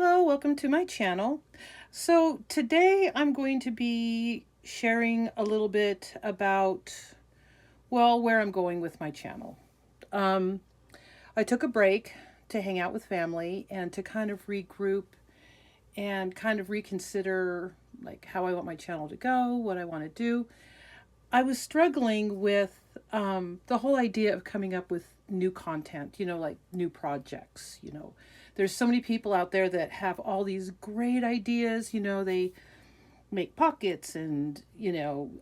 Hello, welcome to my channel. So today I'm going to be sharing a little bit about, well, where I'm going with my channel. Um, I took a break to hang out with family and to kind of regroup and kind of reconsider like how I want my channel to go, what I want to do. I was struggling with the whole idea of coming up with new content, like new projects. There's so many people out there that have all these great ideas. They make pockets and,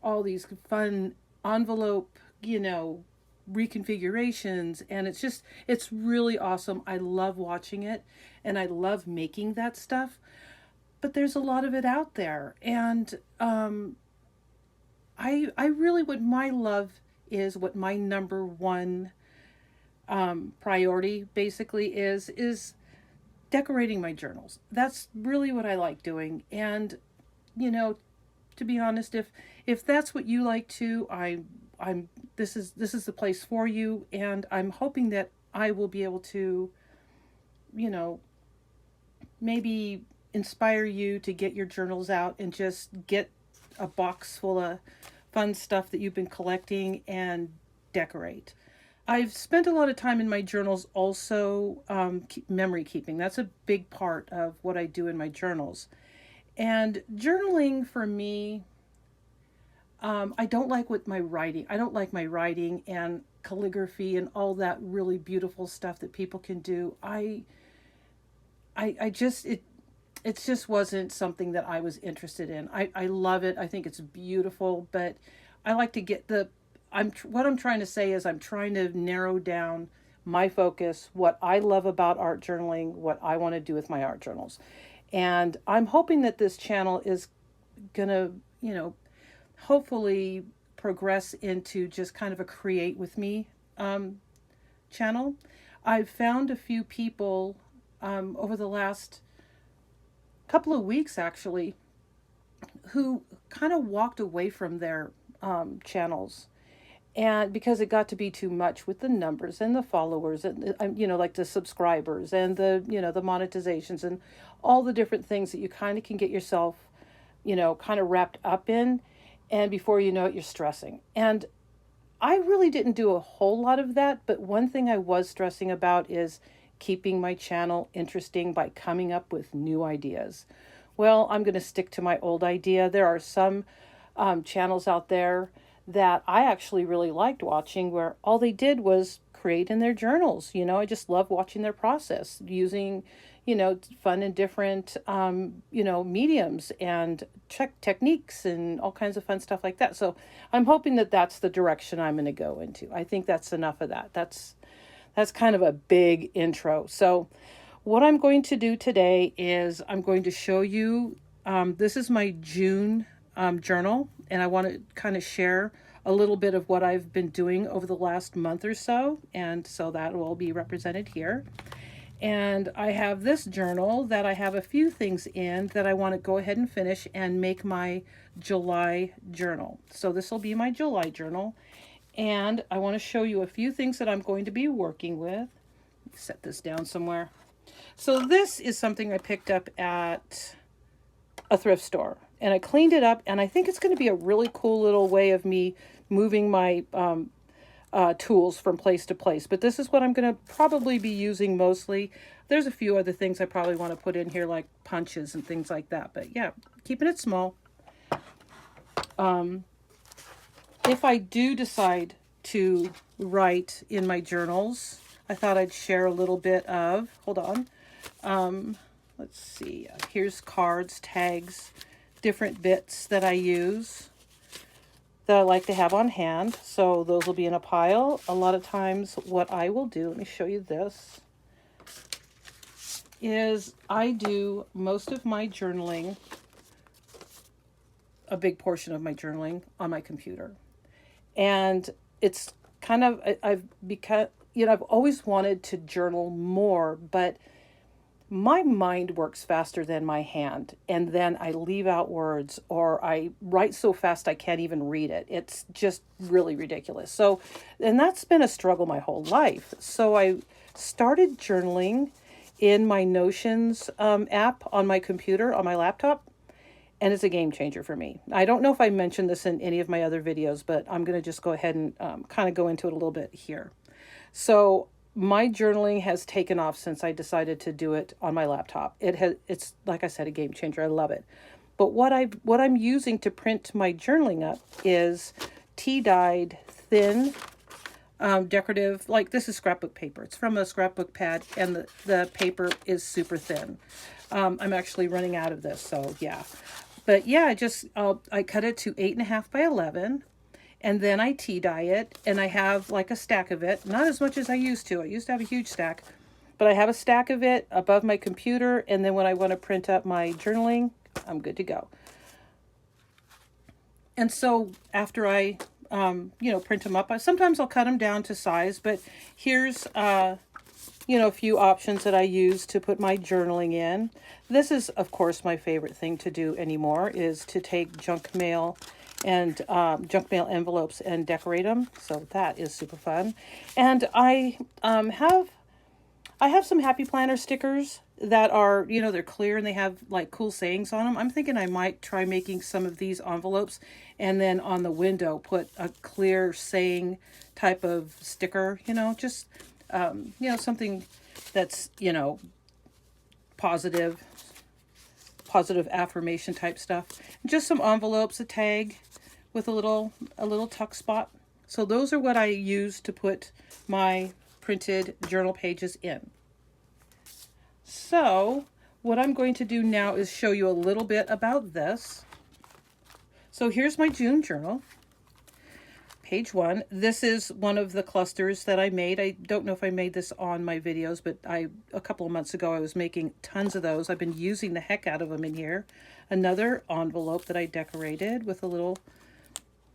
all these fun envelope, reconfigurations. And it's really awesome. I love watching it and I love making that stuff. But there's a lot of it out there. And I really, what my love is, what my number one priority basically is decorating my journals. That's really what I like doing. And to be honest, if that's what you like too, I'm this is the place for you. And I'm hoping that I will be able to, you know, maybe inspire you to get your journals out and just get a box full of fun stuff that you've been collecting and decorate. I've spent a lot of time in my journals also memory keeping. That's a big part of what I do in my journals. And journaling for me, I don't like with my writing. I don't like my writing and calligraphy and all that really beautiful stuff that people can do. I just it just wasn't something that I was interested in. I love it. I think it's beautiful, but I like to get what I'm trying to say is I'm trying to narrow down my focus, what I love about art journaling, what I want to do with my art journals. And I'm hoping that this channel is going to, hopefully progress into just kind of a create with me channel. I've found a few people over the last couple of weeks actually who kind of walked away from their channels, and because it got to be too much with the numbers and the followers and like the subscribers and the the monetizations and all the different things that you kind of can get yourself kind of wrapped up in, and before you know it you're stressing. And I really didn't do a whole lot of that, but one thing I was stressing about is keeping my channel interesting by coming up with new ideas. Well, I'm going to stick to my old idea. There are some channels out there that I actually really liked watching where all they did was create in their journals. I just love watching their process using, fun and different, mediums and techniques and all kinds of fun stuff like that. So I'm hoping that that's the direction I'm going to go into. I think that's enough of that. That's kind of a big intro. So what I'm going to do today is I'm going to show you, this is my June journal, and I want to kind of share a little bit of what I've been doing over the last month or so, and so that will be represented here. And I have this journal that I have a few things in that I want to go ahead and finish and make my July journal. So this will be my July journal, and I want to show you a few things that I'm going to be working with. Set this down somewhere. So this is something I picked up at a thrift store, and I cleaned it up, and I think it's going to be a really cool little way of me moving my tools from place to place. But this is what I'm going to probably be using mostly. There's a few other things I probably want to put in here, like punches and things like that. But yeah, keeping it small. If I do decide to write in my journals, I thought I'd share a little bit of, hold on. Let's see, here's cards, tags, different bits that I use that I like to have on hand. So those will be in a pile. A lot of times what I will do, let me show you this, is I do most of my journaling, a big portion of my journaling on my computer. And it's kind of, I've always wanted to journal more, but my mind works faster than my hand, and then I leave out words, or I write so fast I can't even read it. It's just really ridiculous. So, and that's been a struggle my whole life. So I started journaling in my Notions app on my computer, on my laptop, and it's a game changer for me. I don't know if I mentioned this in any of my other videos, but I'm going to just go ahead and kind of go into it a little bit here. So my journaling has taken off since I decided to do it on my laptop. It's like I said, a game changer. I love it. But what I'm using to print my journaling up is tea-dyed thin decorative, like this is scrapbook paper. It's from a scrapbook pad, and the paper is super thin. I'm actually running out of this, so yeah. But yeah, I cut it to 8.5 by 11, and then I tea dye it, and I have like a stack of it. Not as much as I used to. I used to have a huge stack, but I have a stack of it above my computer, and then when I want to print up my journaling, I'm good to go. And so after I print them up, sometimes I'll cut them down to size, but here's a few options that I use to put my journaling in. This is, of course, my favorite thing to do anymore, is to take junk mail and junk mail envelopes and decorate them. So that is super fun. And I have some Happy Planner stickers that are, they're clear and they have like cool sayings on them. I'm thinking I might try making some of these envelopes and then on the window put a clear saying type of sticker, just, something that's, positive affirmation type stuff. Just some envelopes, a tag with a little tuck spot. So those are what I use to put my printed journal pages in. So what I'm going to do now is show you a little bit about this. So here's my June journal. Page 1. This is one of the clusters that I made. I don't know if I made this on my videos, but a couple of months ago I was making tons of those. I've been using the heck out of them in here. Another envelope that I decorated with a little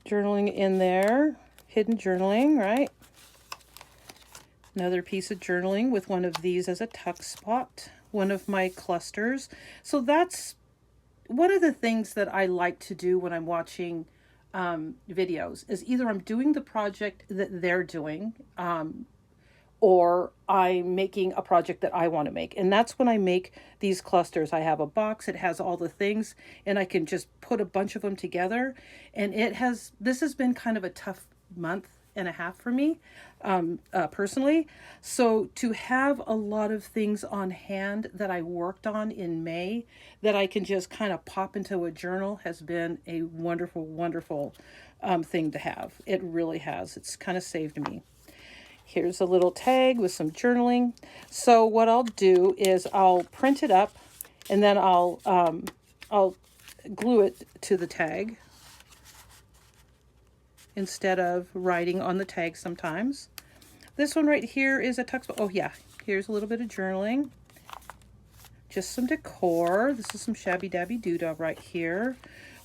journaling in there. Hidden journaling, right? Another piece of journaling with one of these as a tuck spot. One of my clusters. So that's one of the things that I like to do when I'm watching videos, is either I'm doing the project that they're doing, or I'm making a project that I want to make. And that's when I make these clusters. I have a box, it has all the things, and I can just put a bunch of them together. And this has been kind of a tough month and a half for me, personally. So to have a lot of things on hand that I worked on in May that I can just kind of pop into a journal has been a wonderful, wonderful thing to have. It really has. It's kind of saved me. Here's a little tag with some journaling. So what I'll do is I'll print it up, and then I'll glue it to the tag instead of writing on the tag sometimes. This one right here is a tuck spot. Oh yeah, here's a little bit of journaling. Just some decor. This is some shabby dabby doodah right here.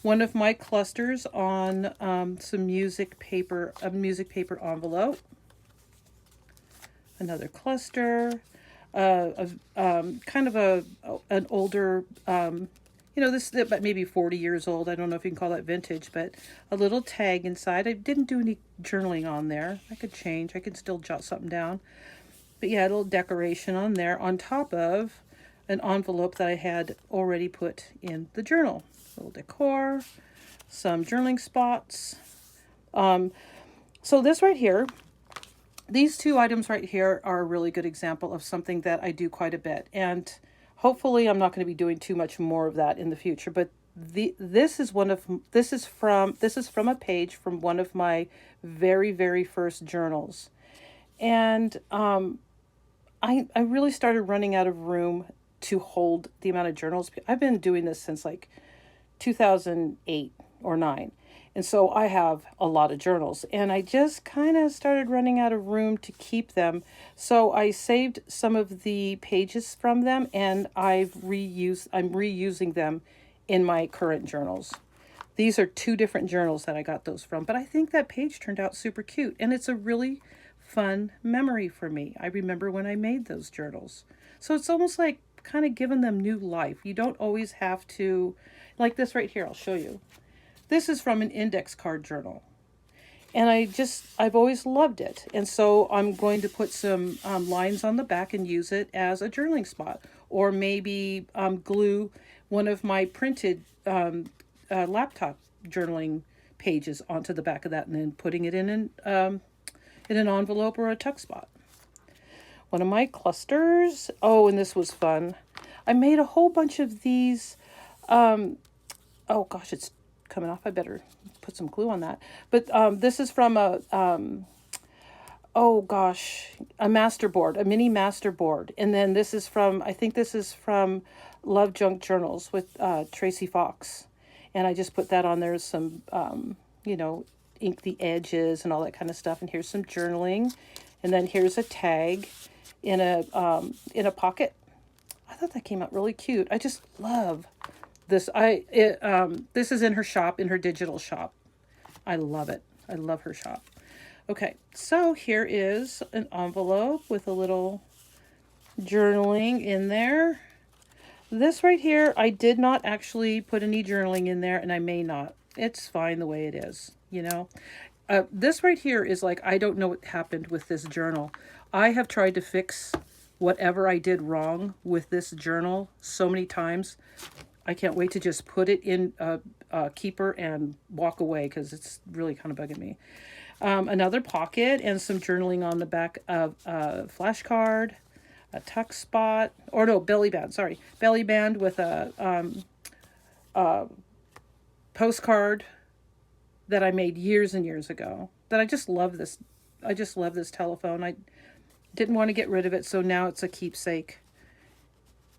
One of my clusters on some music paper, a music paper envelope. Another cluster, kind of an older, this is about maybe 40 years old. I don't know if you can call that vintage, but a little tag inside. I didn't do any journaling on there. I could change. I could still jot something down. But yeah, a little decoration on there on top of an envelope that I had already put in the journal. A little decor, some journaling spots. So this right here, these two items right here are a really good example of something that I do quite a bit. And hopefully I'm not going to be doing too much more of that in the future, but this is from a page from one of my very, very first journals. And I really started running out of room to hold the amount of journals. I've been doing this since like 2008 or 9. And so I have a lot of journals, and I just kind of started running out of room to keep them. So I saved some of the pages from them, and I'm reusing them in my current journals. These are 2 different journals that I got those from, but I think that page turned out super cute, and it's a really fun memory for me. I remember when I made those journals. So it's almost like kind of giving them new life. You don't always have to, like this right here, I'll show you. This is from an index card journal. And I've always loved it. And so I'm going to put some lines on the back and use it as a journaling spot. Or maybe glue one of my printed laptop journaling pages onto the back of that and then putting it in an envelope or a tuck spot. One of my clusters. Oh, and this was fun. I made a whole bunch of these. Oh gosh, it's coming off. I better put some glue on that. But this is from oh gosh, a master board, a mini master board. And then this is from, I think this is from LoveJunkJournals with Tracie Fox. And I just put that on there, some, ink the edges and all that kind of stuff. And here's some journaling. And then here's a tag in a pocket. I thought that came out really cute. I just love this. This is in her shop, in her digital shop. I love it. I love her shop. Okay, so here is an envelope with a little journaling in there. This right here, I did not actually put any journaling in there, and I may not. It's fine the way it is, you know. This right here is like, I don't know what happened with this journal. I have tried to fix whatever I did wrong with this journal so many times. I can't wait to just put it in a keeper and walk away because it's really kind of bugging me. Another pocket and some journaling on the back of a flashcard, a tuck spot, or no, belly band, sorry. Belly band with a postcard that I made years and years ago. That I just love this. I just love this telephone. I didn't want to get rid of it, so now it's a keepsake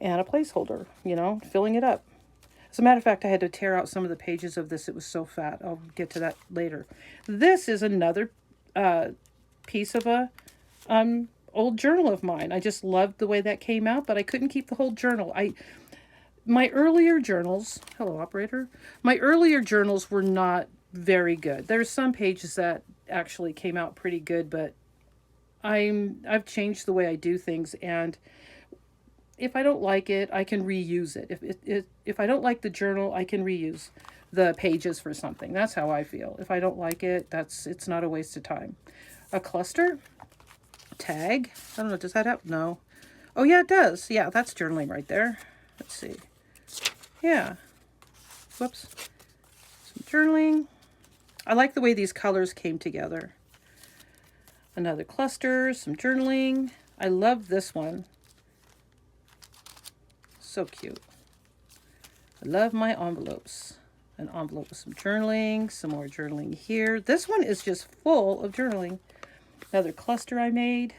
and a placeholder, you know, filling it up. As a matter of fact, I had to tear out some of the pages of this. It was so fat. I'll get to that later. This is another piece of a old journal of mine. I just loved the way that came out, but I couldn't keep the whole journal. My earlier journals, hello operator, my earlier journals were not very good. There's some pages that actually came out pretty good, but I've changed the way I do things, and if I don't like it, I can reuse it. If I don't like the journal, I can reuse the pages for something. That's how I feel. If I don't like it, it's not a waste of time. A cluster, tag. I don't know, does that have? No. Oh yeah, it does. Yeah, that's journaling right there. Let's see. Yeah. Whoops. Some journaling. I like the way these colors came together. Another cluster, some journaling. I love this one. So cute. I love my envelopes. An envelope with some journaling, some more journaling here. This one is just full of journaling. Another cluster I made.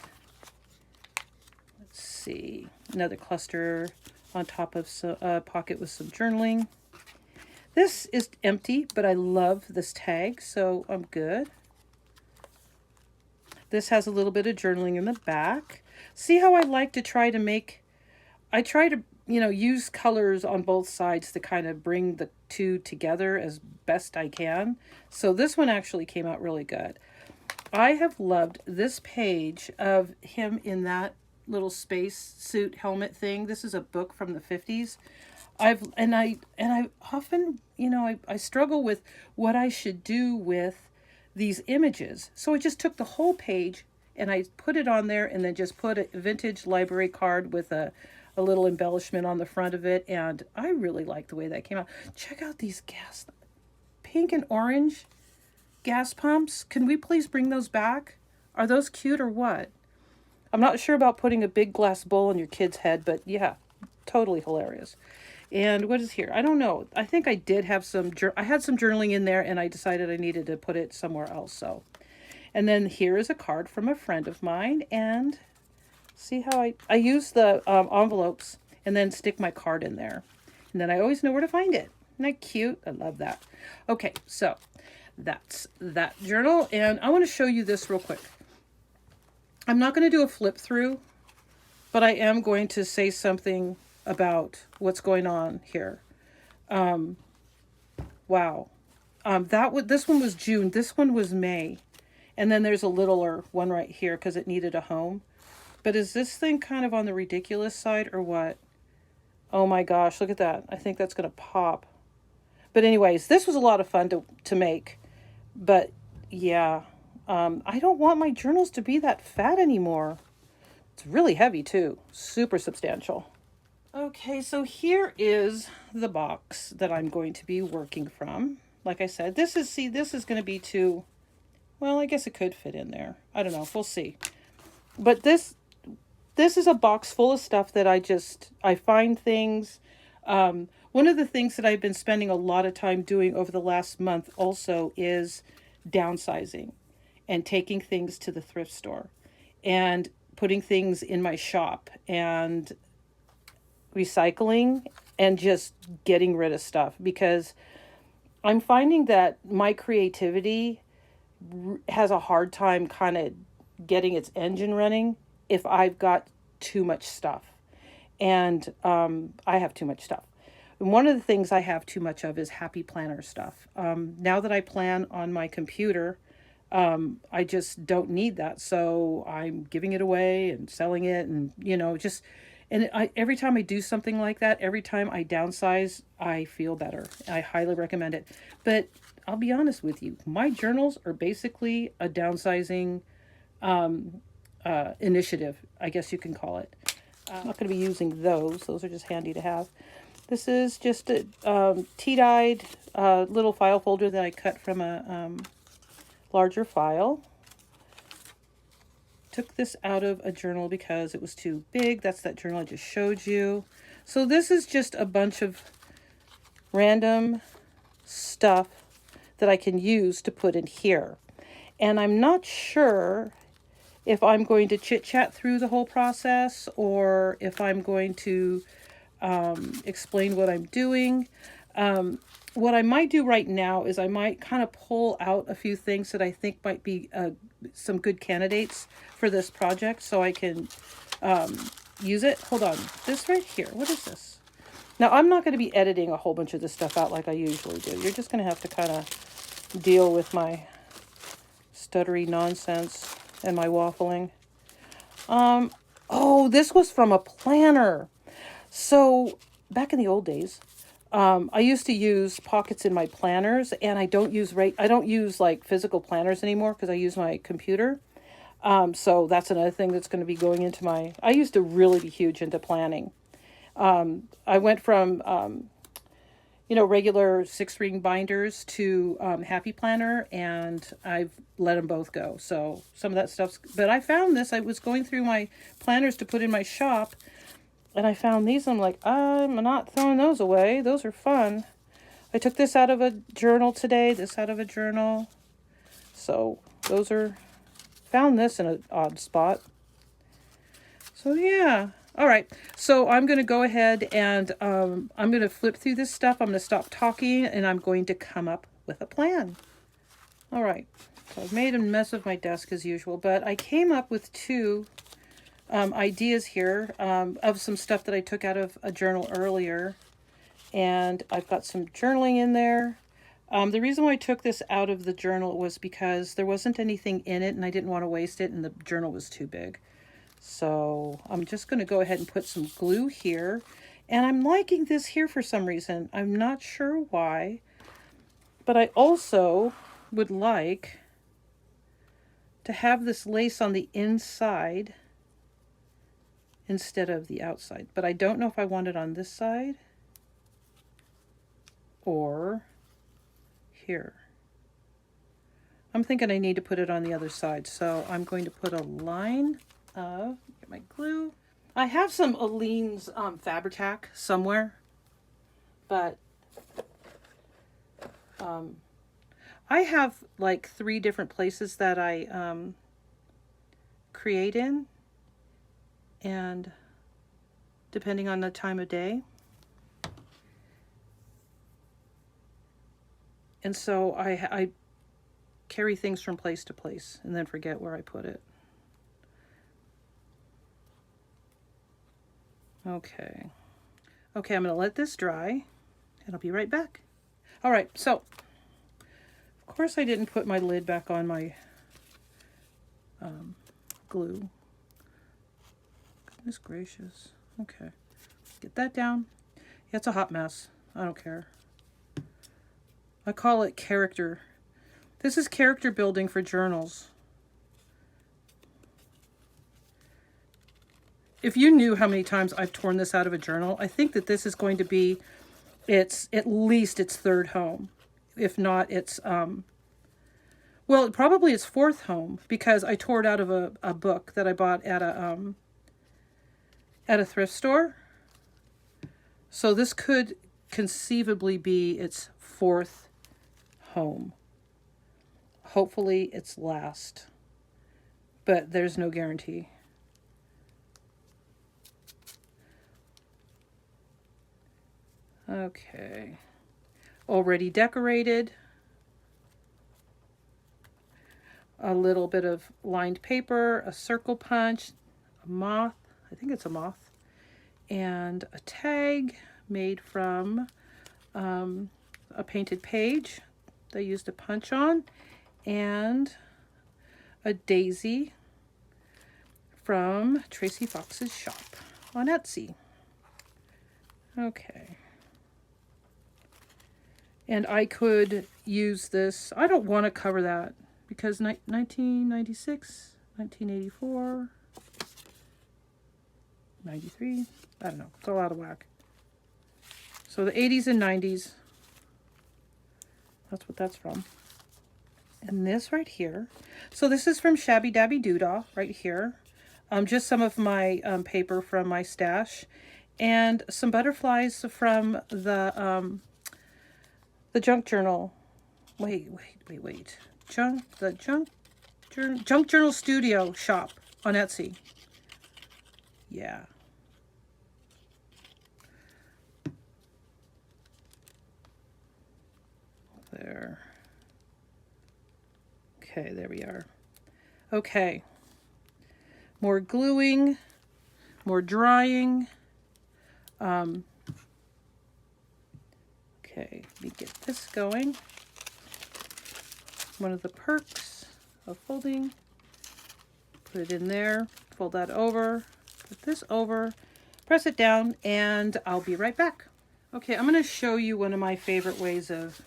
Let's see. Another cluster on top of a pocket with some journaling. This is empty, but I love this tag, so I'm good. This has a little bit of journaling in the back. See how I like to try to make, I try to, use colors on both sides to kind of bring the two together as best I can. So this one actually came out really good. I have loved this page of him in that little space suit helmet thing. This is a book from the 50s. I often, I struggle with what I should do with these images. So I just took the whole page and I put it on there and then just put a vintage library card with a little embellishment on the front of it. And I really like the way that came out. Check out these pink and orange gas pumps. Can we please bring those back? Are those cute or what? I'm not sure about putting a big glass bowl on your kid's head, but yeah, totally hilarious. And what is here? I don't know. I think I did have I had some journaling in there and I decided I needed to put it somewhere else. So, and then here is a card from a friend of mine, and see how I use the envelopes and then stick my card in there. And then I always know where to find it. Isn't that cute? I love that. Okay, so that's that journal. And I want to show you this real quick. I'm not going to do a flip through, but I am going to say something about what's going on here. Wow. This one was June. This one was May. And then there's a littler one right here because it needed a home. But is this thing kind of on the ridiculous side or what? Oh my gosh, look at that. I think that's going to pop. But anyways, this was a lot of fun to make. But yeah, I don't want my journals to be that fat anymore. It's really heavy too, super substantial. Okay, so here is the box that I'm going to be working from. Like I said, this is going to be too, well, I guess it could fit in there. I don't know, we'll see. But this is a box full of stuff that I find things. One of the things that I've been spending a lot of time doing over the last month also is downsizing and taking things to the thrift store and putting things in my shop and recycling and just getting rid of stuff, because I'm finding that my creativity has a hard time kind of getting its engine running if I've got too much stuff. And I have too much stuff. And one of the things I have too much of is happy planner stuff. Now that I plan on my computer, I just don't need that. So I'm giving it away and selling it, and, just, and every time I do something like that, every time I downsize, I feel better. I highly recommend it. But I'll be honest with you, my journals are basically a downsizing initiative, I guess you can call it. I'm not going to be using those. Those are just handy to have. This is just a tea-dyed little file folder that I cut from a larger file. Took this out of a journal because it was too big. That's that journal I just showed you. So this is just a bunch of random stuff that I can use to put in here. And I'm not sure if I'm going to chit-chat through the whole process or if I'm going to explain what I'm doing. What I might do right now is I might kind of pull out a few things that I think might be some good candidates for this project so I can use it. Hold on. This right here. What is this? Now, I'm not going to be editing a whole bunch of this stuff out like I usually do. You're just going to have to kind of deal with my stuttery nonsense and my waffling. Oh, this was from a planner. So back in the old days, I used to use pockets in my planners, and I don't use like physical planners anymore because I use my computer. So that's another thing that's going to be going into I used to really be huge into planning. I went from, regular 6-ring binders to Happy Planner, and I've let them both go. So some of that stuff's, but I found this. I was going through my planners to put in my shop, and I found these. And I'm like, I'm not throwing those away. Those are fun. I took this out of a journal today, this out of a journal. So those are, found this in an odd spot. So yeah. All right. So I'm going to go ahead and I'm going to flip through this stuff. I'm going to stop talking and I'm going to come up with a plan. All right. So I've made a mess of my desk as usual, but I came up with two ideas here of some stuff that I took out of a journal earlier. And I've got some journaling in there. The reason why I took this out of the journal was because there wasn't anything in it and I didn't want to waste it, and the journal was too big. So I'm just going to go ahead and put some glue here. And I'm liking this here for some reason. I'm not sure why. But I also would like to have this lace on the inside instead of the outside. But I don't know if I want it on this side or here. I'm thinking I need to put it on the other side. So I'm going to put a line of, get my glue. I have some Aleene's Fabri-Tac somewhere, but I have like 3 different places that I create in, and depending on the time of day. And so I carry things from place to place and then forget where I put it. Okay. Okay, I'm going to let this dry and I'll be right back. All right, so of course I didn't put my lid back on my glue. Goodness gracious. Okay. Get that down. Yeah, it's a hot mess. I don't care. I call it character This is character building for journals. If you knew how many times I've torn this out of a journal, I think that this is going to be at least its third home. If not, it's, well, probably its fourth home, because I tore it out of a book that I bought at a thrift store. So this could conceivably be its fourth home. Hopefully it's last, but there's no guarantee. Okay, already decorated. A little bit of lined paper, a circle punch, a moth, I think it's a moth, and a tag made from a painted page that I used a punch on, and a daisy from Tracie Fox's shop on Etsy. Okay. And I could use this. I don't want to cover that because 1996, 1984, 93, I don't know. It's all out of whack. So the 80s and 90s, that's what that's from. And this right here. So this is from Shabby Dabby Doodah right here. Just some of my paper from my stash. And some butterflies from the Junk Journal. Wait. The Junk Journal Studio Shop on Etsy. Yeah. There. Okay, there we are. Okay. More gluing, more drying. Okay, let me get this going. One of the perks of folding. Put it in there, fold that over, put this over, press it down, and I'll be right back. Okay, I'm going to show you one of my favorite ways of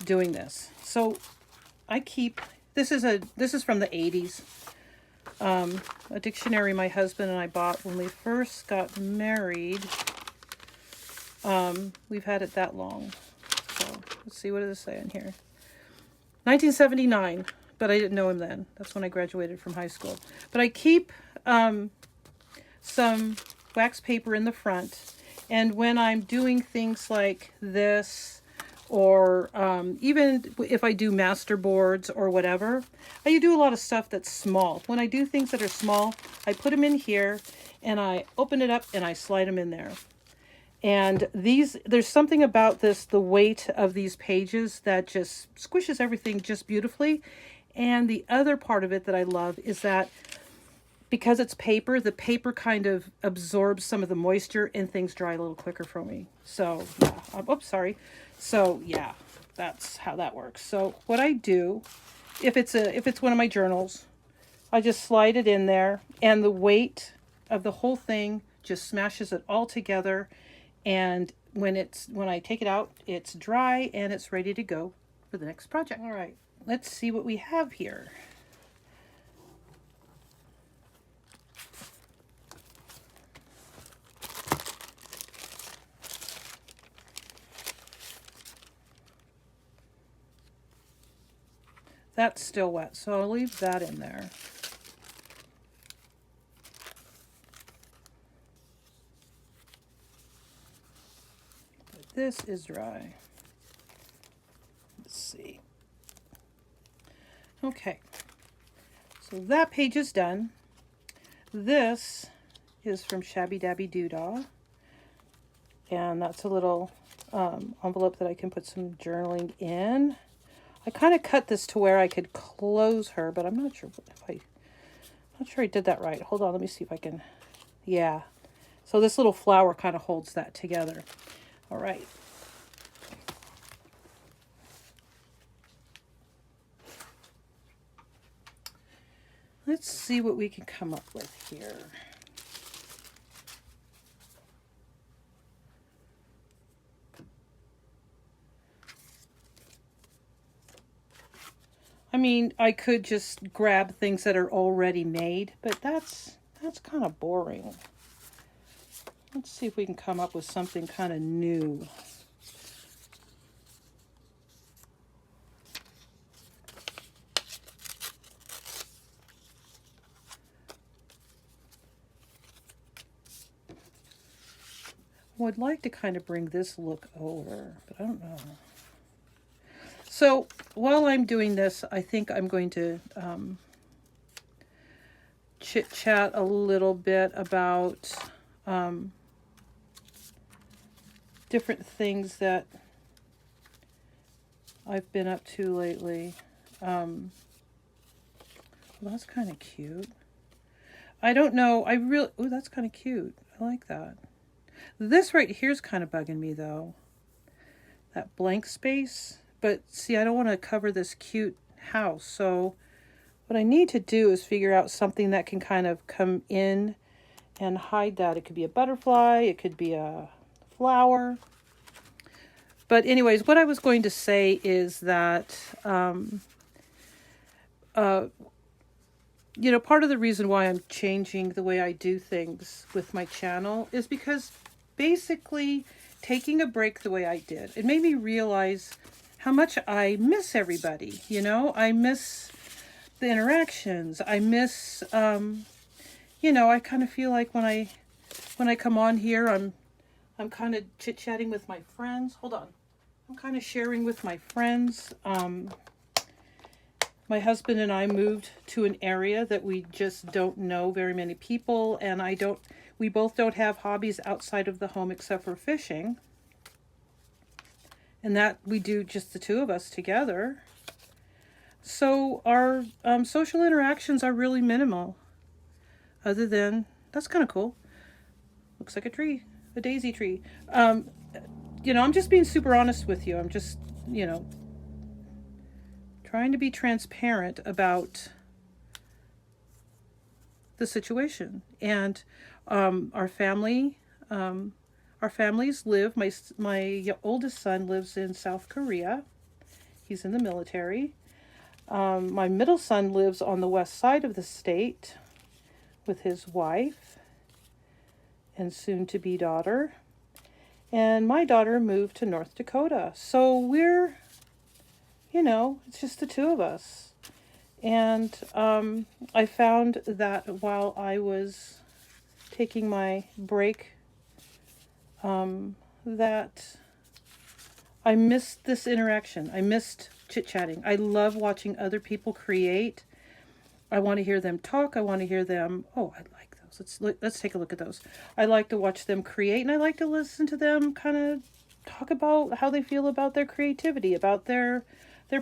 doing this. So I keep, this is from the 80s. A dictionary my husband and I bought when we first got married. We've had it that long. So let's see, what does it say in here? 1979, but I didn't know him then. That's when I graduated from high school. But I keep some wax paper in the front, and when I'm doing things like this, or even if I do master boards or whatever, I do a lot of stuff that's small. When I do things that are small, I put them in here, and I open it up, and I slide them in there. And there's something about this, the weight of these pages, that just squishes everything just beautifully. And the other part of it that I love is that because it's paper, the paper kind of absorbs some of the moisture and things dry a little quicker for me. So, yeah. Oops, sorry. So, yeah, that's how that works. So what I do, if it's one of my journals, I just slide it in there, and the weight of the whole thing just smashes it all together. And when I take it out, it's dry and it's ready to go for the next project. All right, let's see what we have here. That's still wet, so I'll leave that in there. This is dry. Let's see. Okay, so that page is done. This is from Shabby Dabby Doodah, and that's a little envelope that I can put some journaling in. I kind of cut this to where I could close her, but I'm not sure I'm not sure I did that right. Hold on, let me see if I can. Yeah, so this little flower kind of holds that together. All right. Let's see what we can come up with here. I mean, I could just grab things that are already made, but that's kind of boring. Let's see if we can come up with something kind of new. Would like to kind of bring this look over, but I don't know. So while I'm doing this, I think I'm going to chit chat a little bit about different things that I've been up to lately. Well, that's kind of cute. I don't know. Oh, that's kind of cute. I like that. This right here is kind of bugging me though. That blank space. But see, I don't want to cover this cute house. So what I need to do is figure out something that can kind of come in and hide that. It could be a butterfly. It could be a flower. But anyways, what I was going to say is that, you know, part of the reason why I'm changing the way I do things with my channel is because basically taking a break the way I did, it made me realize how much I miss everybody. You know, I miss the interactions. I miss, you know, I kind of feel like when I come on here, I'm kind of chit-chatting with my friends. Hold on. I'm kind of sharing with my friends. My husband and I moved to an area that we just don't know very many people, and we both don't have hobbies outside of the home except for fishing. And that we do just the two of us together. So our social interactions are really minimal. Other than, that's kind of cool. Looks like a tree, a daisy tree. You know, I'm just being super honest with you. I'm just, you know, trying to be transparent about the situation. And our families live, my oldest son lives in South Korea. He's in the military. My middle son lives on the west side of the state with his wife and soon-to-be daughter. And my daughter moved to North Dakota. So we're, you know, it's just the two of us. And I found that while I was taking my break, that I missed this interaction. I missed chit-chatting. I love watching other people create. I want to hear them talk. I want to hear them. Oh, I like those. Let's take a look at those. I like to watch them create, and I like to listen to them kind of talk about how they feel about their creativity, about their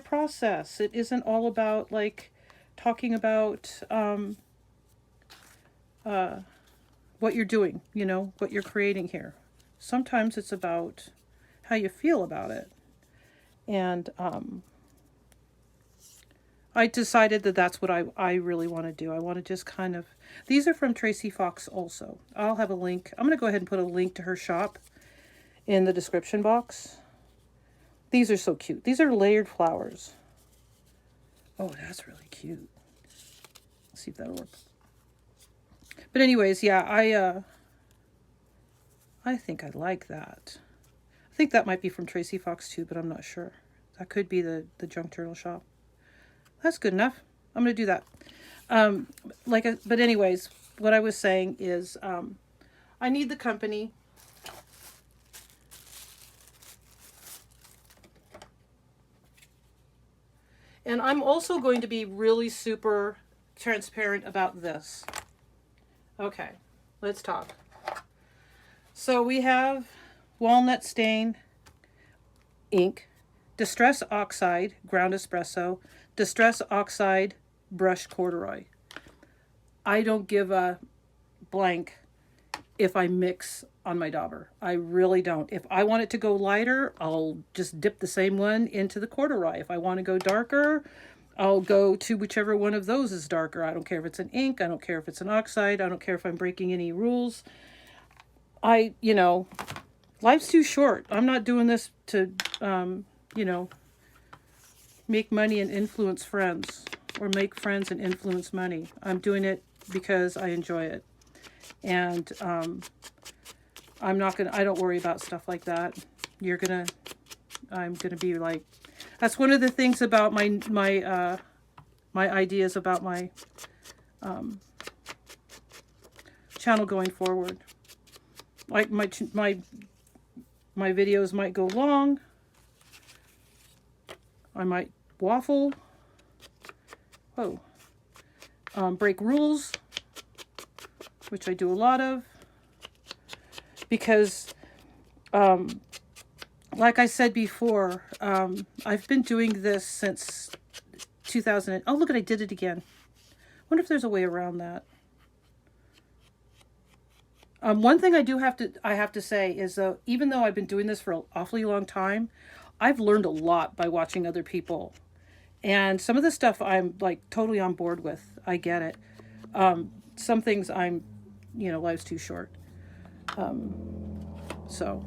process. It isn't all about like talking about what you're doing, you know, what you're creating here. Sometimes it's about how you feel about it. And I decided that that's what I really want to do. I want to just kind of, these are from Tracie Fox also. I'll have a link. I'm going to go ahead and put a link to her shop in the description box. These are so cute. These are layered flowers. Oh, that's really cute. Let's see if that'll work. But anyways, yeah, I think I like that. I think that might be from Tracie Fox too, but I'm not sure. That could be the Junk Journal Shop. That's good enough. I'm going to do that. But anyways, what I was saying is I need the company. And I'm also going to be really super transparent about this. Okay, let's talk. So we have walnut stain ink, distress oxide ground espresso, distress oxide brushed corduroy. I don't give a blank if I mix on my dauber. I really don't. If I want it to go lighter, I'll just dip the same one into the corduroy. If I want to go darker, I'll go to whichever one of those is darker. I don't care if it's an ink. I don't care if it's an oxide. I don't care if I'm breaking any rules. You know, life's too short. I'm not doing this to, you know, make money and influence friends, or make friends and influence money. I'm doing it because I enjoy it. And I don't worry about stuff like that. I'm gonna be like, that's one of the things about my ideas about my channel going forward. Like my videos might go long. I might waffle. Whoa. Break rules, which I do a lot of. Because, like I said before, I've been doing this since 2000. Oh, look, I did it again. Wonder if there's a way around that. One thing I have to say is, even though I've been doing this for an awfully long time, I've learned a lot by watching other people. And some of the stuff I'm like totally on board with. I get it. Some things life's too short. So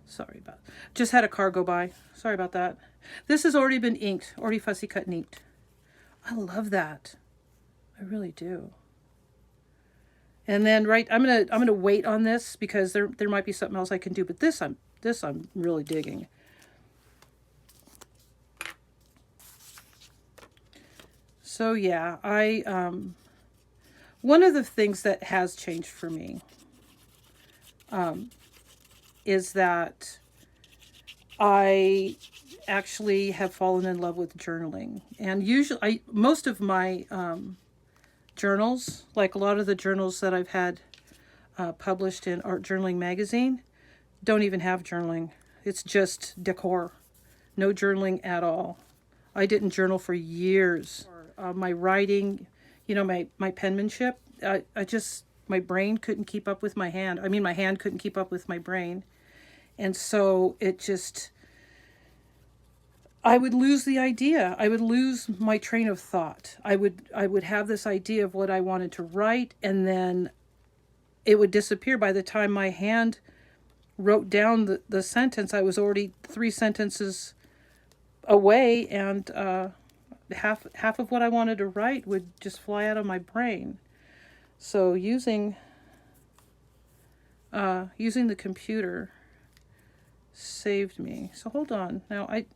sorry about, just had a car go by. Sorry about that. This has already been inked, already fussy cut and inked. I love that. I really do. And then I'm gonna wait on this because there might be something else I can do, but this I'm really digging. So yeah, one of the things that has changed for me is that I actually have fallen in love with journaling. And usually, most of my journals, like a lot of the journals that I've had published in Art Journaling magazine, don't even have journaling. It's just decor. No journaling at all. I didn't journal for years. My writing, my penmanship, my brain couldn't keep up with my hand. I mean, my hand couldn't keep up with my brain. And so I would lose the idea. I would lose my train of thought. I would have this idea of what I wanted to write, and then it would disappear. By the time my hand wrote down the sentence, I was already 3 sentences away, and half of what I wanted to write would just fly out of my brain. So using the computer saved me. So hold on. Now I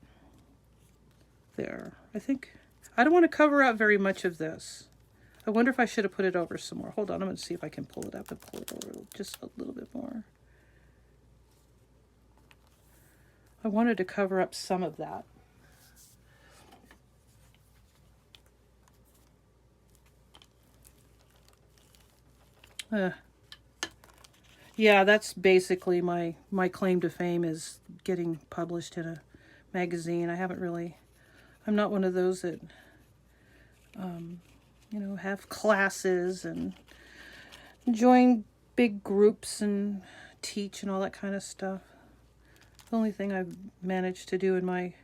think I don't want to cover up very much of this. I wonder if I should have put it over some more. Hold on, I'm going to see if I can pull it up and pull it over just a little bit more. I wanted to cover up some of that. Yeah, that's basically my claim to fame, is getting published in a magazine. I'm not one of those that, have classes and join big groups and teach and all that kind of stuff. The only thing I've managed to do in my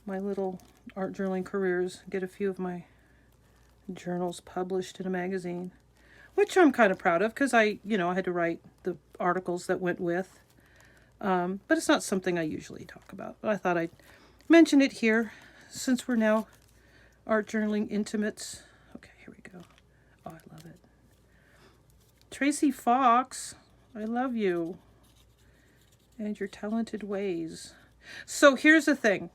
little art journaling career is get a few of my journals published in a magazine, which I'm kind of proud of because I had to write the articles that went with. But it's not something I usually talk about. But I thought I'd mention it here since we're now art journaling intimates. Okay, here we go. Oh, I love it. Tracie Fox, I love you and your talented ways. So here's the thing.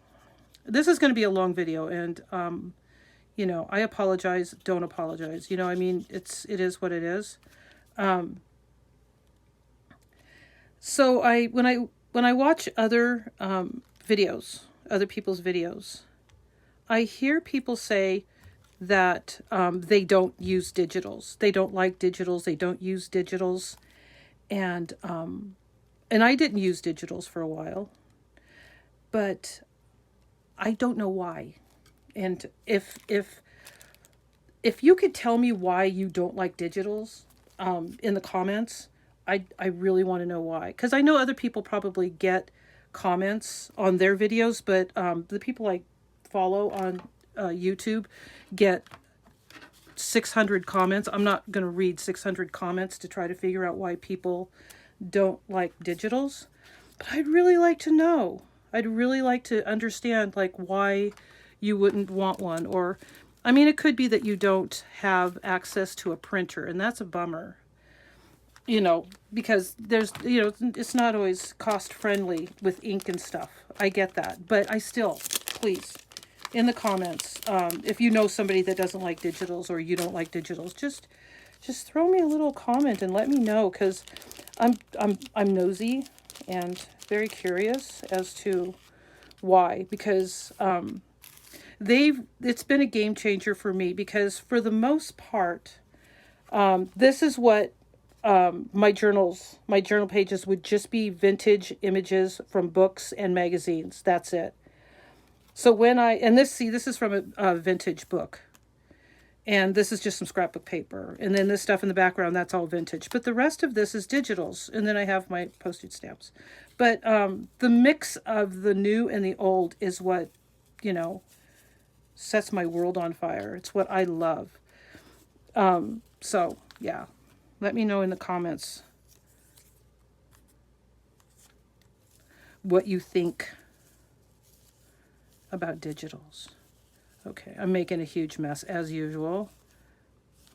This is going to be a long video, and I apologize. Don't apologize. I mean, it is what it is. So when I watch other videos, other people's videos, I hear people say that they don't use digitals. They don't like digitals. They don't use digitals. And I didn't use digitals for a while, but I don't know why. And if you could tell me why you don't like digitals in the comments, I really want to know why. Because I know other people probably get comments on their videos, but the people I follow on YouTube get 600 comments. I'm not going to read 600 comments to try to figure out why people don't like digitals. But I'd really like to know. I'd really like to understand, like, why you wouldn't want one. Or, I mean, it could be that you don't have access to a printer, and that's a bummer. You know, because there's, you know, it's not always cost friendly with ink and stuff. I get that. But I still, please, in the comments, if you know somebody that doesn't like digitals or you don't like digitals, just throw me a little comment and let me know, because I'm nosy and very curious as to why, because it's been a game changer for me, because for the most part, this is what my journal pages would just be vintage images from books and magazines. That's it. So when this is from a vintage book, and this is just some scrapbook paper, and then this stuff in the background, that's all vintage, but the rest of this is digitals, and then I have my postage stamps. But the mix of the new and the old is what, you know, sets my world on fire. It's what I love. So yeah, let me know in the comments what you think about digitals. Okay, I'm making a huge mess as usual.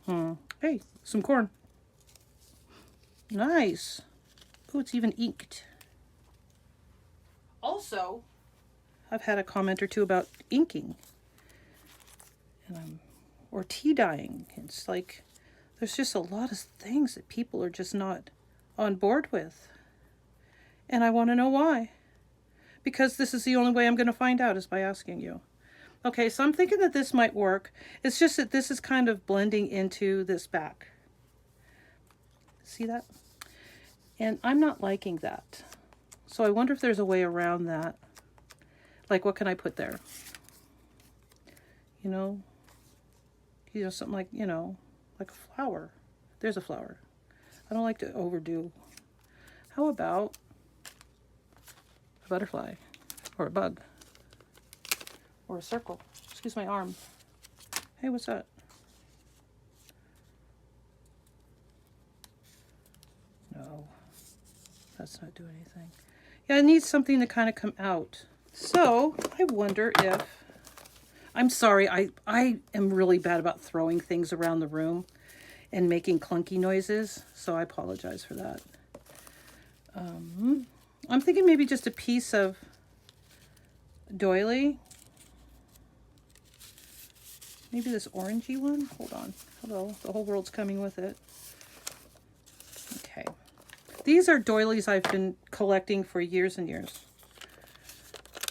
Hey, some corn. Nice. Oh, it's even inked. Also, I've had a comment or two about inking. Or tea dyeing. It's like, there's just a lot of things that people are just not on board with. And I want to know why. Because this is the only way I'm going to find out, is by asking you. Okay, so I'm thinking that this might work. It's just that this is kind of blending into this back. See that? And I'm not liking that. So I wonder if there's a way around that. Like, what can I put there? You know, something like, you know, like a flower. There's a flower. I don't like to overdo. How about a butterfly or a bug? Or a circle. Excuse my arm. Hey, what's that? No, that's not doing anything. Yeah, it needs something to kind of come out. So I wonder if, I'm sorry, I am really bad about throwing things around the room and making clunky noises, so I apologize for that. I'm thinking maybe just a piece of doily. Maybe this orangey one. Hold on. Hello. The whole world's coming with it. Okay. These are doilies I've been collecting for years and years.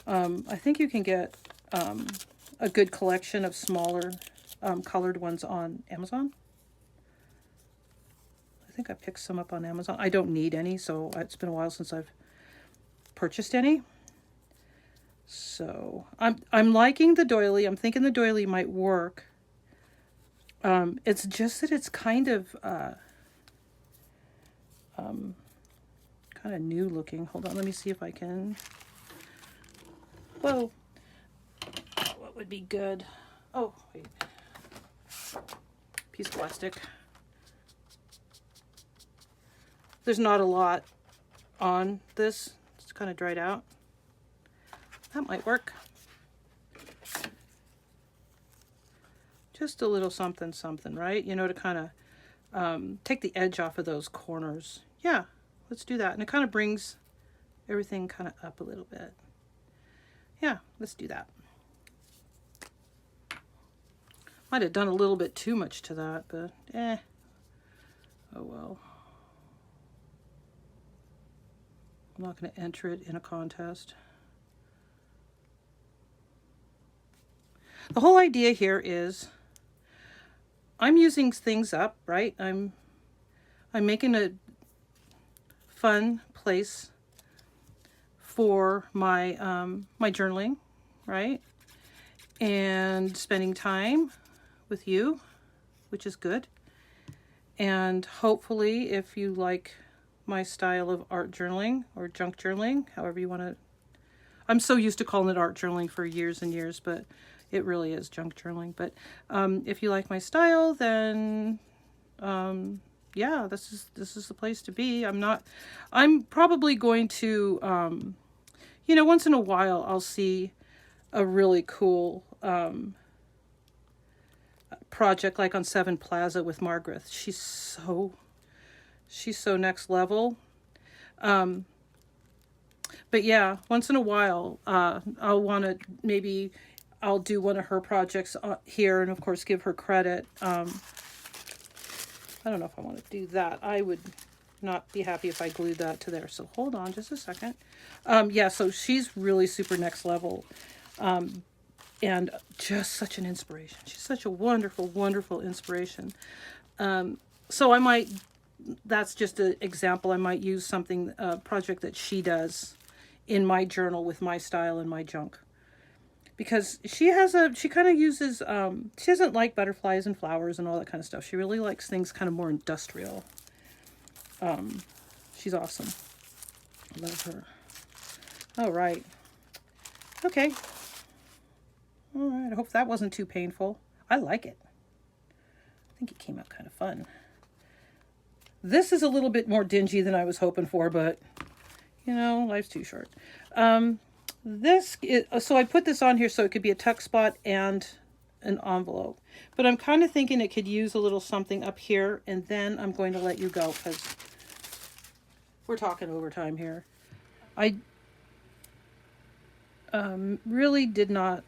I think you can get a good collection of smaller colored ones on Amazon. I think I picked some up on Amazon. I don't need any, so it's been a while since I've purchased any. So I'm liking the doily. I'm thinking the doily might work. It's just that it's kind of new looking. Hold on, let me see if I can. Whoa. What would be good? Oh, wait. Piece of plastic. There's not a lot on this. It's kind of dried out. That might work. Just a little something, something, right? You know, to kind of take the edge off of those corners. Yeah, let's do that. And it kind of brings everything kind of up a little bit. Yeah, let's do that. Might have done a little bit too much to that, but oh well. I'm not going to enter it in a contest. The whole idea here is I'm using things up, right? I'm making a fun place for my my journaling, right? And spending time with you, which is good. And hopefully, if you like my style of art journaling or junk journaling, however you want to. I'm so used to calling it art journaling for years and years, but it really is junk journaling. But if you like my style, then yeah, this is the place to be. I'm probably going to, you know, once in a while I'll see a really cool project like on Sevenplaza with Margaret. She's so next level. But yeah, once in a while, I'll want to, maybe I'll do one of her projects here, and of course give her credit. I don't know if I want to do that. I would not be happy if I glued that to there. So hold on just a second. Yeah, so she's really super next level. And just such an inspiration. She's such a wonderful, wonderful inspiration. So I might, that's just an example. I might use something, a project that she does in my journal with my style and my junk. Because she kind of uses, she doesn't like butterflies and flowers and all that kind of stuff. She really likes things kind of more industrial. She's awesome. I love her. All right. Okay. All right. I hope that wasn't too painful. I like it. I think it came out kind of fun. This is a little bit more dingy than I was hoping for, but you know, life's too short. So I put this on here so it could be a tuck spot and an envelope. But I'm kind of thinking it could use a little something up here, and then I'm going to let you go because we're talking overtime here. I really did not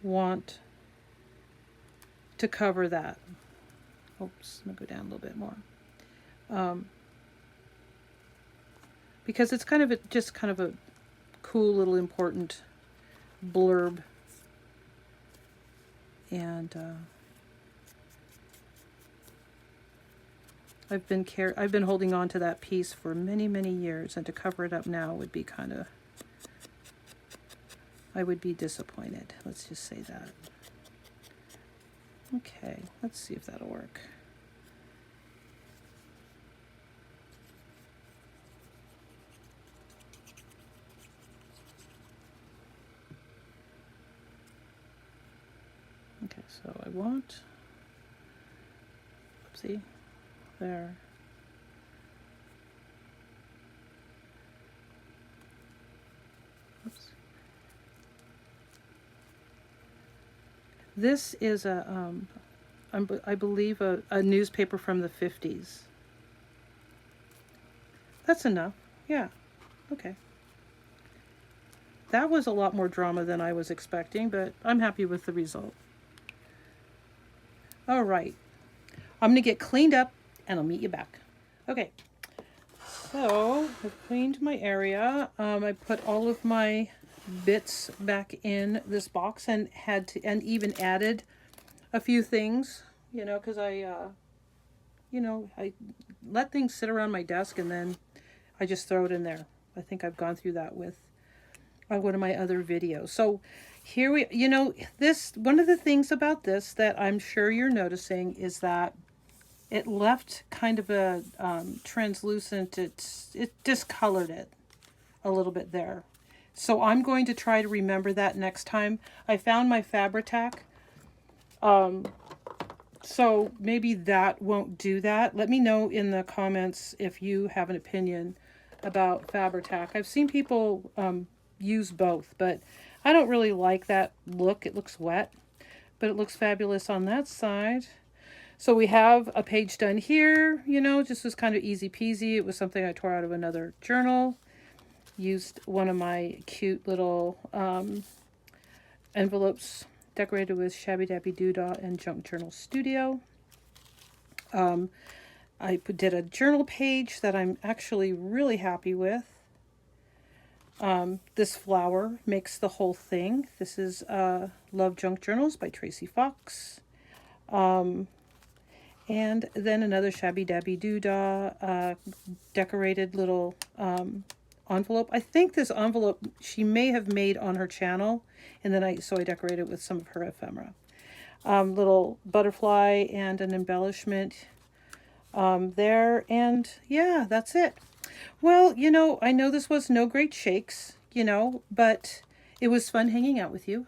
want to cover that. Oops, I'm going to go down a little bit more. Because it's kind of just kind of a cool little important blurb. And I've been holding on to that piece for many, many years, and to cover it up now would be kind of, I would be disappointed. Let's just say that. Okay, let's see if that'll work. Okay, so I want, oopsie, there. Oops. This is I believe a newspaper from the 50s. That's enough. Yeah. Okay. That was a lot more drama than I was expecting, but I'm happy with the result. All right. I'm going to get cleaned up and I'll meet you back. Okay. So I've cleaned my area. I put all of my bits back in this box and even added a few things, you know, because I let things sit around my desk and then I just throw it in there. I think I've gone through that with one of my other videos. So here one of the things about this that I'm sure you're noticing is that it left kind of a translucent, it discolored it a little bit there. So I'm going to try to remember that next time. I found my Fabri-Tac. So maybe that won't do that. Let me know in the comments if you have an opinion about Fabri-Tac. I've seen people use both, but I don't really like that look. It looks wet, but it looks fabulous on that side. So we have a page done here, you know, just was kind of easy peasy. It was something I tore out of another journal. Used one of my cute little envelopes decorated with Shabby Dabby Doodah and Junk Journal Studio. I did a journal page that I'm actually really happy with. This flower makes the whole thing. This is Love Junk Journals by Tracie Fox. And then another Shabby Dabby Doodah decorated little envelope. I think this envelope she may have made on her channel, and then so I decorated with some of her ephemera. Little butterfly and an embellishment there, and yeah, that's it. Well, you know, I know this was no great shakes, you know, but it was fun hanging out with you.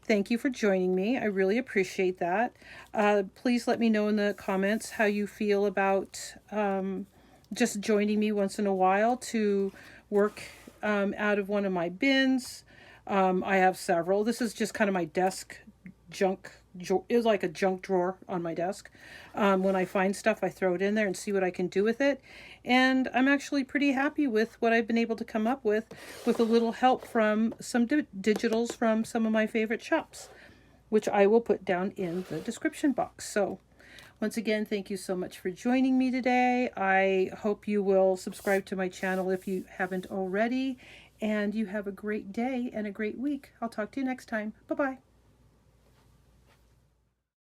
thank you for joining me. I really appreciate that. Please let me know in the comments how you feel about just joining me once in a while to work out of one of my bins. I have several. This is just kind of my desk junk. It was like a junk drawer on my desk. When I find stuff, I throw it in there and see what I can do with it. And I'm actually pretty happy with what I've been able to come up with a little help from some digitals from some of my favorite shops, which I will put down in the description box. So once again, thank you so much for joining me today. I hope you will subscribe to my channel if you haven't already. And you have a great day and a great week. I'll talk to you next time. Bye-bye.